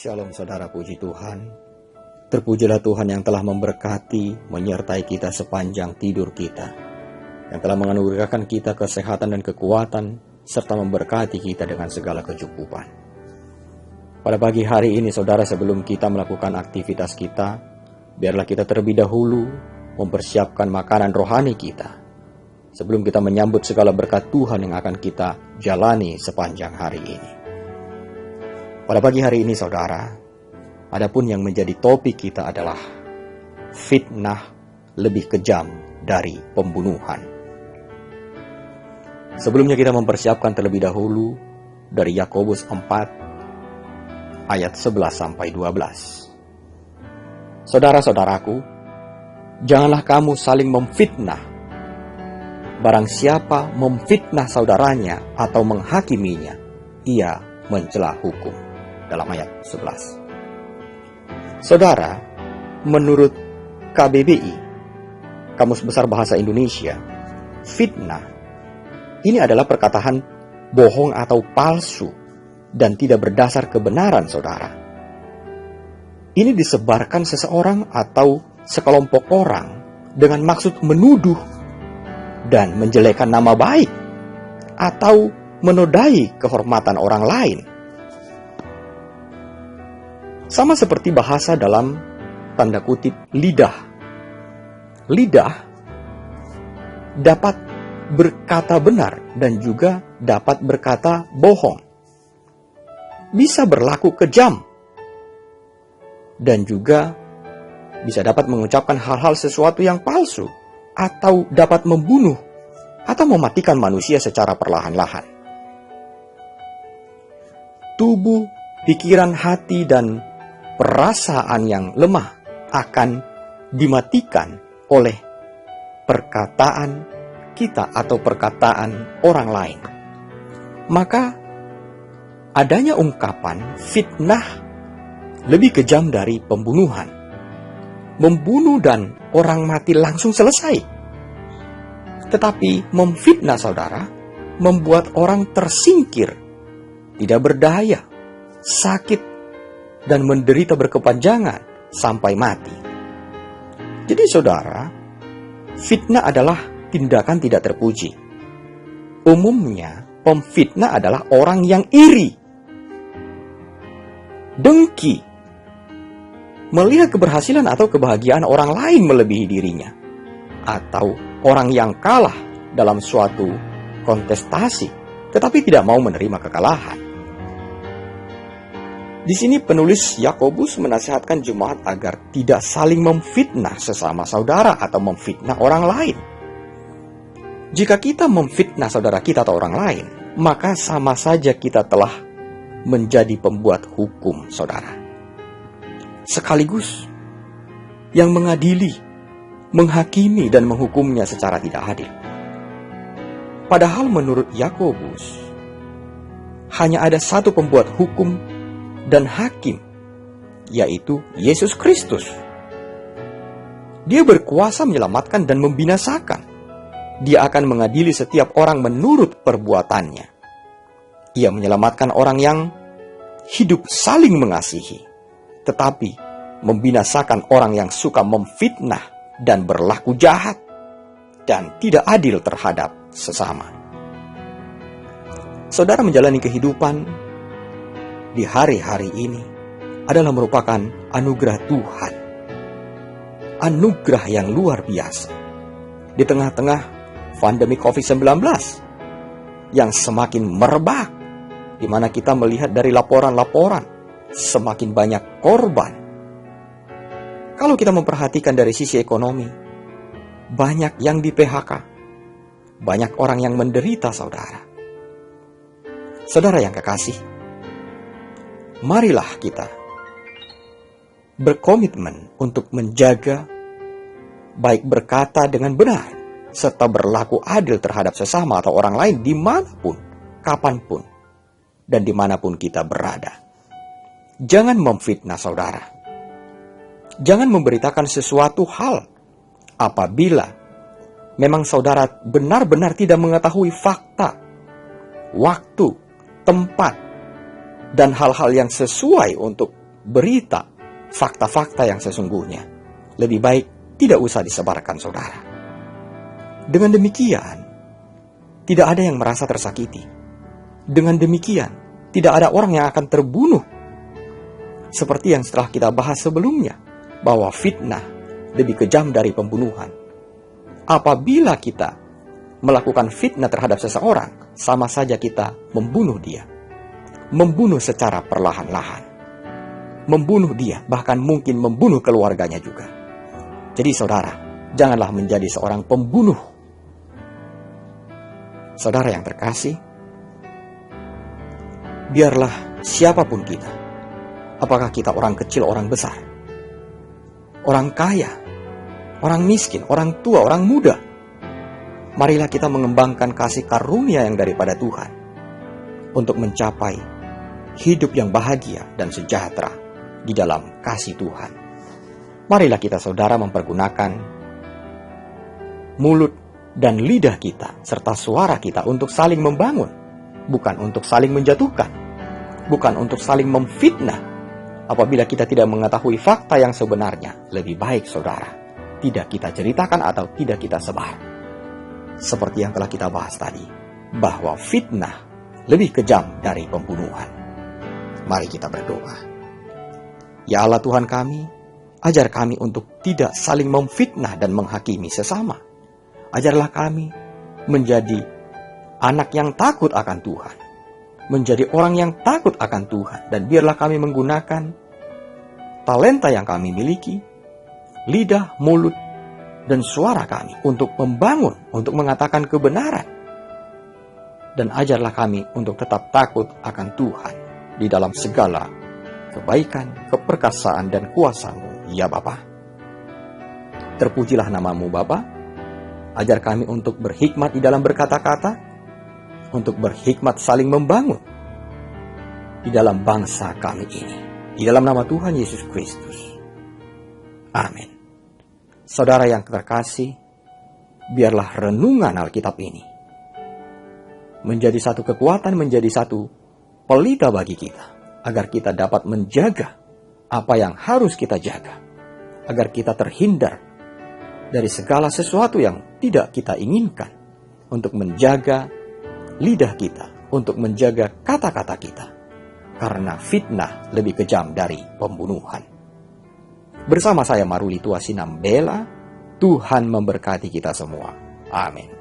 Shalom saudara, puji Tuhan. Terpujilah Tuhan yang telah memberkati, menyertai kita sepanjang tidur kita, yang telah menganugerahkan kita kesehatan dan kekuatan, serta memberkati kita dengan segala kecukupan. Pada pagi hari ini saudara, sebelum kita melakukan aktivitas kita, biarlah kita terlebih dahulu mempersiapkan makanan rohani kita, sebelum kita menyambut segala berkat Tuhan yang akan kita jalani sepanjang hari ini. Pada pagi hari ini saudara, adapun yang menjadi topik kita adalah fitnah lebih kejam dari pembunuhan. Sebelumnya kita mempersiapkan terlebih dahulu dari Yakobus 4 ayat 11-12. Saudara-saudaraku, janganlah kamu saling memfitnah. Barang siapa memfitnah saudaranya atau menghakiminya, ia mencela hukum. Dalam ayat 11. Saudara, menurut KBBI, Kamus Besar Bahasa Indonesia, fitnah ini adalah perkataan bohong atau palsu dan tidak berdasar kebenaran, saudara. Ini disebarkan seseorang atau sekelompok orang dengan maksud menuduh dan menjelekkan nama baik atau menodai kehormatan orang lain. Sama seperti bahasa dalam tanda kutip lidah. Lidah dapat berkata benar dan juga dapat berkata bohong. Bisa berlaku kejam dan juga bisa dapat mengucapkan hal-hal sesuatu yang palsu atau dapat membunuh atau mematikan manusia secara perlahan-lahan. Tubuh, pikiran, hati, dan perasaan yang lemah akan dimatikan oleh perkataan kita atau perkataan orang lain. Maka adanya ungkapan fitnah lebih kejam dari pembunuhan. Membunuh dan orang mati langsung selesai. Tetapi memfitnah saudara membuat orang tersingkir, tidak berdaya, sakit, dan menderita berkepanjangan sampai mati. Jadi saudara, fitnah adalah tindakan tidak terpuji. Umumnya, pemfitnah adalah orang yang iri, dengki, melihat keberhasilan atau kebahagiaan orang lain melebihi dirinya, atau orang yang kalah dalam suatu kontestasi, tetapi tidak mau menerima kekalahan. Di sini penulis Yakobus menasihatkan jemaat agar tidak saling memfitnah sesama saudara atau memfitnah orang lain. Jika kita memfitnah saudara kita atau orang lain, maka sama saja kita telah menjadi pembuat hukum saudara. Sekaligus yang mengadili, menghakimi dan menghukumnya secara tidak adil. Padahal menurut Yakobus, hanya ada satu pembuat hukum dan hakim, yaitu Yesus Kristus. Dia berkuasa menyelamatkan dan membinasakan. Dia akan mengadili setiap orang menurut perbuatannya. Ia menyelamatkan orang yang hidup saling mengasihi, tetapi membinasakan orang yang suka memfitnah dan berlaku jahat dan tidak adil terhadap sesama. Saudara menjalani kehidupan di hari-hari ini adalah merupakan anugerah Tuhan. Anugerah yang luar biasa. Di tengah-tengah pandemi COVID-19 yang semakin merebak, di mana kita melihat dari laporan-laporan semakin banyak korban. Kalau kita memperhatikan dari sisi ekonomi, banyak yang di PHK, banyak orang yang menderita saudara. Saudara yang kekasih, marilah kita berkomitmen untuk menjaga baik berkata dengan benar serta berlaku adil terhadap sesama atau orang lain dimanapun, kapanpun, dan dimanapun kita berada. Jangan memfitnah saudara. Jangan memberitakan sesuatu hal apabila memang saudara benar-benar tidak mengetahui fakta, waktu, tempat, dan hal-hal yang sesuai untuk berita, fakta-fakta yang sesungguhnya, lebih baik tidak usah disebarkan, saudara. Dengan demikian, tidak ada yang merasa tersakiti. Dengan demikian, tidak ada orang yang akan terbunuh. Seperti yang setelah kita bahas sebelumnya, bahwa fitnah lebih kejam dari pembunuhan. Apabila kita melakukan fitnah terhadap seseorang, sama saja kita membunuh dia. Membunuh secara perlahan-lahan. Membunuh dia, bahkan mungkin membunuh keluarganya juga. Jadi saudara, janganlah menjadi seorang pembunuh. Saudara yang terkasih, biarlah siapapun kita, apakah kita orang kecil, orang besar, orang kaya, orang miskin, orang tua, orang muda, marilah kita mengembangkan kasih karunia yang daripada Tuhan untuk mencapai hidup yang bahagia dan sejahtera di dalam kasih Tuhan. Marilah kita, saudara, mempergunakan mulut dan lidah kita serta suara kita untuk saling membangun, bukan untuk saling menjatuhkan, bukan untuk saling memfitnah. Apabila kita tidak mengetahui fakta yang sebenarnya, lebih baik, saudara, tidak kita ceritakan atau tidak kita sebar. Seperti yang telah kita bahas tadi, bahwa fitnah lebih kejam dari pembunuhan. Mari kita berdoa. Ya Allah Tuhan kami, ajar kami untuk tidak saling memfitnah dan menghakimi sesama. Ajarlah kami menjadi anak yang takut akan Tuhan, menjadi orang yang takut akan Tuhan, dan biarlah kami menggunakan talenta yang kami miliki, lidah, mulut, dan suara kami untuk membangun, untuk mengatakan kebenaran. Dan ajarlah kami untuk tetap takut akan Tuhan di dalam segala kebaikan, keperkasaan, dan kuasa-Mu, ya Bapa. Terpujilah nama-Mu, Bapa. Ajar kami untuk berhikmat di dalam berkata-kata, untuk berhikmat saling membangun di dalam bangsa kami ini. Di dalam nama Tuhan Yesus Kristus. Amin. Saudara yang terkasih, biarlah renungan Alkitab ini menjadi satu kekuatan, menjadi satu pelita bagi kita, agar kita dapat menjaga apa yang harus kita jaga, agar kita terhindar dari segala sesuatu yang tidak kita inginkan, untuk menjaga lidah kita, untuk menjaga kata-kata kita, karena fitnah lebih kejam dari pembunuhan. Bersama saya Maruli Tuasinambela, Tuhan memberkati kita semua. Amin.